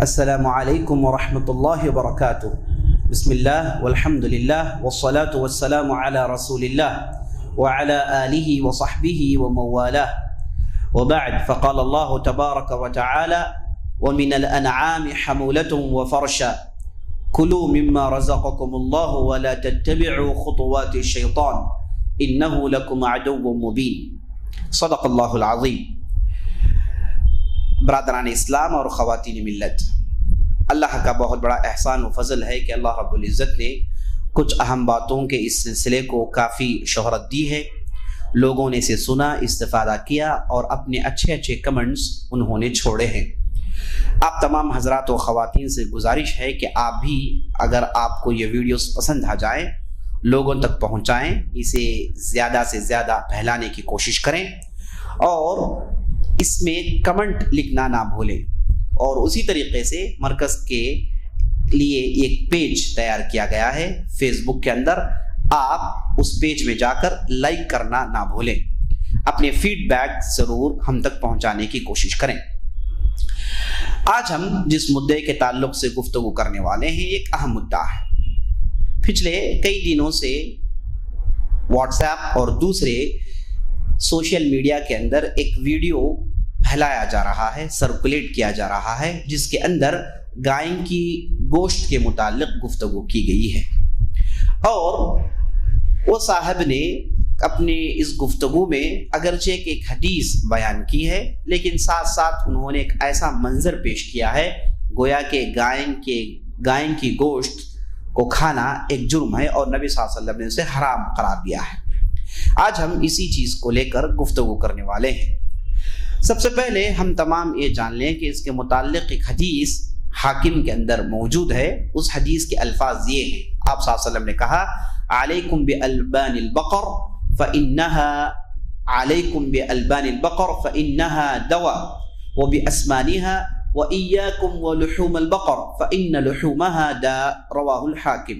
السلام علیکم ورحمۃ اللہ وبرکاتہ۔ بسم اللہ والحمد للہ والصلاة والسلام علی رسول اللہ وعلی آلہ وصحبہ ومن والاه وبعد، فقال اللہ تبارک وتعالی ومن الانعام حمولة وفرشا كلوا مما رزقكم الله ولا تتبعوا خطوات الشیطان انه لکم عدو مبین۔ صدق اللہ العظیم۔ برادران اسلام اور خواتین ملت، اللہ کا بہت بڑا احسان و فضل ہے کہ اللہ رب العزت نے کچھ اہم باتوں کے اس سلسلے کو کافی شہرت دی ہے۔ لوگوں نے اسے سنا، استفادہ کیا اور اپنے اچھے اچھے کمنٹس انہوں نے چھوڑے ہیں۔ آپ تمام حضرات و خواتین سے گزارش ہے کہ آپ بھی اگر آپ کو یہ ویڈیوز پسند آ جائیں، لوگوں تک پہنچائیں، اسے زیادہ سے زیادہ پھیلانے کی کوشش کریں اور اس میں کمنٹ لکھنا نہ بھولیں۔ اور اسی طریقے سے مرکز کے لیے ایک پیج تیار کیا گیا ہے فیس بک کے اندر، آپ اس پیج میں جا کر لائک کرنا نہ بھولیں۔ اپنے فیڈ بیک ضرور ہم تک پہنچانے کی کوشش کریں۔ آج ہم جس مدعے کے تعلق سے گفتگو کرنے والے ہیں ایک اہم مدعا ہے۔ پچھلے کئی دنوں سے واٹس ایپ اور دوسرے سوشل میڈیا کے اندر ایک ویڈیو پھیلایا جا رہا ہے، سرکولیٹ کیا جا رہا ہے، جس کے اندر گائے کی گوشت کے متعلق گفتگو کی گئی ہے، اور وہ صاحب نے اپنے اس گفتگو میں اگرچہ ایک حدیث بیان کی ہے، لیکن ساتھ ساتھ انہوں نے ایک ایسا منظر پیش کیا ہے گویا کہ گائے کی گوشت کو کھانا ایک جرم ہے اور نبی صلی اللہ علیہ وسلم نے اسے حرام قرار دیا ہے۔ آج ہم اسی چیز کو لے کر گفتگو کرنے والے ہیں۔ سب سے پہلے ہم تمام یہ جان لیں کہ اس کے متعلق ایک حدیث حاکم کے اندر موجود ہے۔ اس حدیث کے الفاظ یہ ہیں، آپ صلی اللہ علیہ وسلم نے کہا علیکم بألبان البقر فإنها دواء وبأسمانها وإياكم ولحوم البقر فإن لحومها داء، رواہ الحاکم۔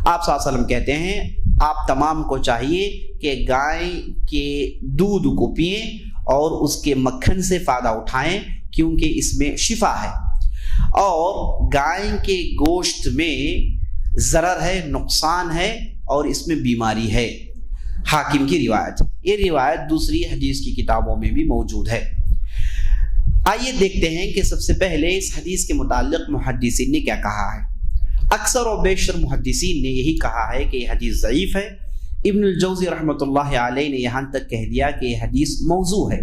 آپ صلی اللہ علیہ وسلم کہتے ہیں آپ تمام کو چاہیے کہ گائے کے دودھ کو پئیں اور اس کے مکھن سے فائدہ اٹھائیں، کیونکہ اس میں شفا ہے، اور گائے کے گوشت میں ضرر ہے، نقصان ہے اور اس میں بیماری ہے۔ حاکم کی روایت، یہ روایت دوسری حدیث کی کتابوں میں بھی موجود ہے۔ آئیے دیکھتے ہیں کہ سب سے پہلے اس حدیث کے متعلق محدثین نے کیا کہا ہے۔ اکثر و بیشتر محدثین نے یہی کہا ہے کہ یہ حدیث ضعیف ہے۔ ابن الجوزی رحمۃ اللہ علیہ نے یہاں تک کہہ دیا کہ یہ حدیث موضوع ہے،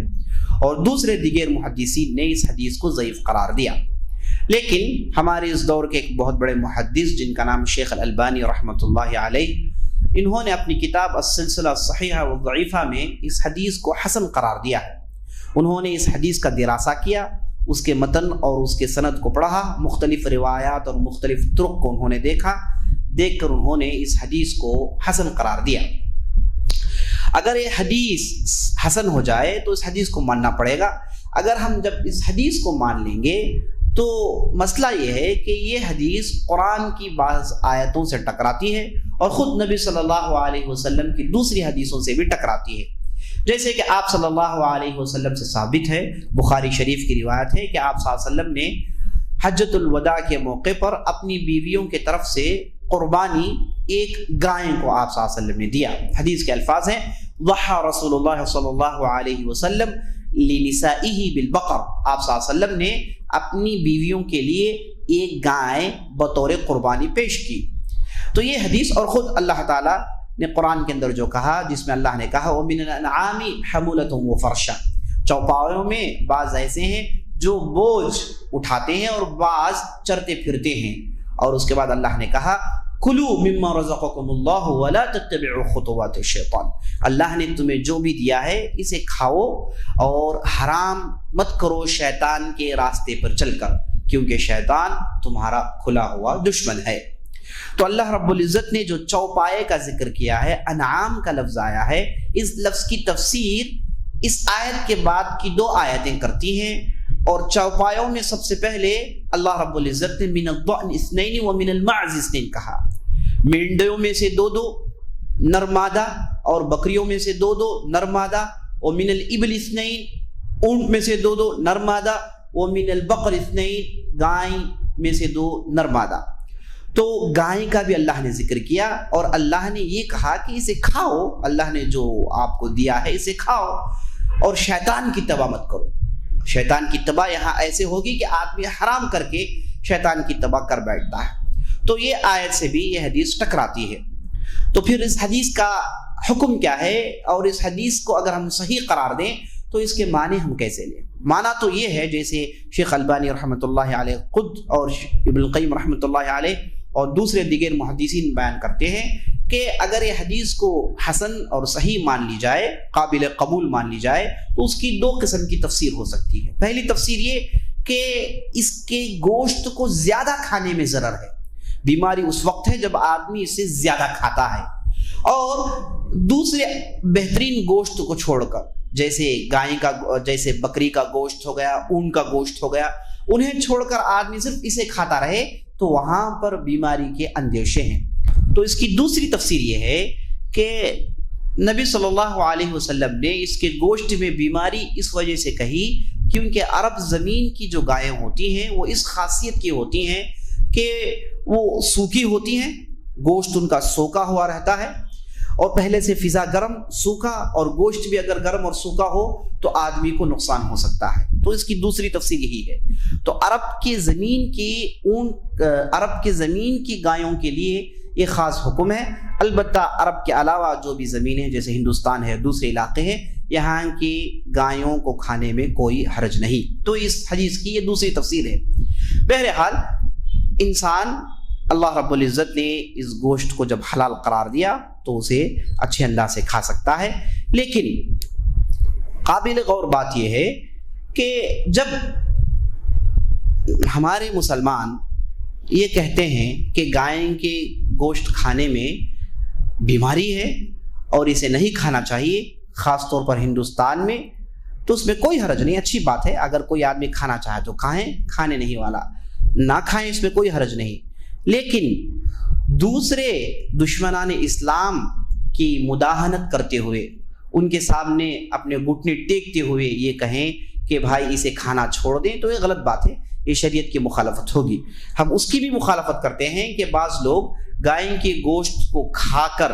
اور دوسرے دیگر محدثین نے اس حدیث کو ضعیف قرار دیا۔ لیکن ہمارے اس دور کے ایک بہت بڑے محدث جن کا نام شیخ الالبانی رحمۃ اللہ علیہ، انہوں نے اپنی کتاب السلسلہ الصحیحہ والضعیفہ میں اس حدیث کو حسن قرار دیا ہے۔ انہوں نے اس حدیث کا دراسہ کیا، اس کے متن اور اس کے سند کو پڑھا، مختلف روایات اور مختلف طرق کو انہوں نے دیکھ کر انہوں نے اس حدیث کو حسن قرار دیا۔ اگر یہ حدیث حسن ہو جائے تو اس حدیث کو ماننا پڑے گا۔ اگر ہم جب اس حدیث کو مان لیں گے تو مسئلہ یہ ہے کہ یہ حدیث قرآن کی بعض آیتوں سے ٹکراتی ہے اور خود نبی صلی اللہ علیہ وسلم کی دوسری حدیثوں سے بھی ٹکراتی ہے۔ جیسے کہ آپ صلی اللہ علیہ وسلم سے ثابت ہے، بخاری شریف کی روایت ہے کہ آپ صلی اللہ علیہ وسلم نے حجۃ الوداع کے موقع پر اپنی بیویوں کی طرف سے قربانی ایک گائے کو آپ صلی اللہ علیہ وسلم نے دیا۔ حدیث کے الفاظ ہیں ضحى رسول اللہ صلی اللہ علیہ وسلم لنسائہ بالبقر، آپ صلی اللہ علیہ وسلم نے اپنی بیویوں کے لیے ایک گائے بطور قربانی پیش کی۔ تو یہ حدیث اور خود اللہ تعالیٰ نے قرآن کے اندر جو کہا، جس میں اللہ نے کہا وَمِنَ الْأَنْعَامِ حَمُولَةٌ وَفَرْشًا، چوپاوں میں بعض ایسے ہیں جو بوجھ اٹھاتے ہیں اور بعض چرتے پھرتے ہیں، اور اس کے بعد اللہ نے کہا کُلُوا مِمَّا رَزَقَكُمُ اللَّهُ وَلَا تَتَّبِعُوا خُطُوَاتِ الشَّيْطَانِ، اللہ نے تمہیں جو بھی دیا ہے اسے کھاؤ اور حرام مت کرو شیطان کے راستے پر چل کر، کیونکہ شیطان تمہارا کھلا ہوا دشمن ہے۔ تو اللہ رب العزت نے جو چوپائے کا ذکر کیا ہے، انعام کا لفظ آیا ہے، اس لفظ کی تفسیر اس آیت کے بعد کی دو آیتیں کرتی ہیں، اور چوپایوں میں سب سے پہلے اللہ رب العزت نے من الضأن اثنین ومن المعز اثنین کہا، مینڈیوں میں سے دو نر مادہ اور بکریوں میں سے دو نر مادہ، ومن الابل اثنین، اونٹ میں سے دو نر مادہ، ومن البقر اثنین، گائے میں سے 2 نر مادہ. تو گائے کا بھی اللہ نے ذکر کیا اور اللہ نے یہ کہا کہ اسے کھاؤ، اللہ نے جو آپ کو دیا ہے اسے کھاؤ اور شیطان کی اتباع مت کرو. شیطان کی اتباع یہاں ایسے ہوگی کہ آدمی حرام کر کے شیطان کی اتباع کر بیٹھتا ہے. تو یہ آیت سے بھی یہ حدیث ٹکراتی ہے. تو پھر اس حدیث کا حکم کیا ہے، اور اس حدیث کو اگر ہم صحیح قرار دیں تو اس کے معنی ہم کیسے لیں؟ معنی تو یہ ہے جیسے شیخ البانی رحمۃ اللہ علیہ خود اور ابن القیم رحمۃ اللہ علیہ اور دوسرے دیگر محدثین بیان کرتے ہیں کہ اگر یہ حدیث کو حسن اور صحیح مان لی جائے، قابل قبول مان لی جائے، تو اس کی 2 قسم کی تفسیر ہو سکتی ہے. پہلی تفسیر یہ کہ اس کے گوشت کو زیادہ کھانے میں ضرر ہے. بیماری اس وقت ہے جب آدمی اسے زیادہ کھاتا ہے، اور دوسرے بہترین گوشت کو چھوڑ کر جیسے گائے کا، جیسے بکری کا گوشت ہو گیا، اون کا گوشت ہو گیا، انہیں چھوڑ کر آدمی صرف اسے کھاتا رہے تو وہاں پر بیماری کے اندیشے ہیں. تو اس کی دوسری تفسیر یہ ہے کہ نبی صلی اللہ علیہ وسلم نے اس کے گوشت میں بیماری اس وجہ سے کہی کیونکہ عرب زمین کی جو گائیں ہوتی ہیں وہ اس خاصیت کی ہوتی ہیں کہ وہ سوکھی ہوتی ہیں، گوشت ان کا سوکھا ہوا رہتا ہے، اور پہلے سے فضا گرم سوکھا، اور گوشت بھی اگر گرم اور سوکھا ہو تو آدمی کو نقصان ہو سکتا ہے. تو اس کی دوسری تفسیر یہی ہے. تو عرب کی زمین کی گایوں کے لیے یہ خاص حکم ہے. البتہ عرب کے علاوہ جو بھی زمینیں جیسے ہندوستان ہے، دوسرے علاقے ہیں، یہاں کی گایوں کو کھانے میں کوئی حرج نہیں. تو اس حدیث کی یہ دوسری تفسیر ہے. بہرحال انسان، اللہ رب العزت نے اس گوشت کو جب حلال قرار دیا تو اسے اچھے انداز سے کھا سکتا ہے. لیکن قابل غور بات یہ ہے کہ جب ہمارے مسلمان یہ کہتے ہیں کہ گائے کے گوشت کھانے میں بیماری ہے اور اسے نہیں کھانا چاہیے، خاص طور پر ہندوستان میں، تو اس میں کوئی حرج نہیں، اچھی بات ہے. اگر کوئی آدمی کھانا چاہے تو کھائیں، کھانے نہیں والا نہ کھائیں، اس میں کوئی حرج نہیں. لیکن دوسرے دشمنان اسلام کی مداہنت کرتے ہوئے، ان کے سامنے اپنے گھٹنے ٹیکتے ہوئے یہ کہیں کہ بھائی اسے کھانا چھوڑ دیں، تو یہ غلط بات ہے، یہ شریعت کی مخالفت ہوگی. ہم اس کی بھی مخالفت کرتے ہیں کہ بعض لوگ گائے کے گوشت کو کھا کر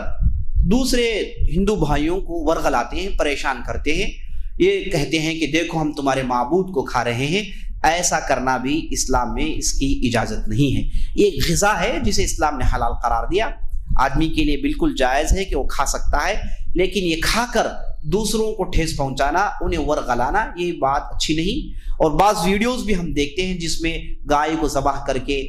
دوسرے ہندو بھائیوں کو ورغلاتے ہیں، پریشان کرتے ہیں، یہ کہتے ہیں کہ دیکھو ہم تمہارے معبود کو کھا رہے ہیں. ایسا کرنا بھی اسلام میں اس کی اجازت نہیں ہے. یہ غذا ہے جسے اسلام نے حلال قرار دیا، آدمی کے لیے بالکل جائز ہے کہ وہ کھا سکتا ہے، لیکن یہ کھا کر دوسروں کو ٹھیس پہنچانا، انہیں ورغلانا، یہ بات اچھی نہیں. اور بعض ویڈیوز بھی ہم دیکھتے ہیں جس میں گائے کو ذبح کر کے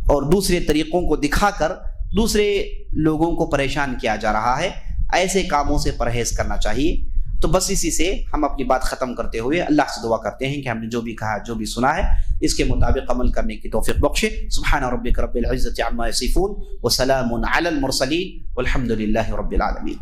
اور دوسرے طریقوں کو دکھا کر دوسرے لوگوں کو پریشان کیا جا رہا ہے. ایسے کاموں سے پرہیز کرنا چاہیے. تو بس اسی سے ہم اپنی بات ختم کرتے ہوئے اللہ سے دعا کرتے ہیں کہ ہم نے جو بھی کہا، جو بھی سنا ہے، اس کے مطابق عمل کرنے کی توفیق بخشے. سبحان ربک رب العزت عما یصفون وسلام علی المرسلین والحمد للہ رب العالمین.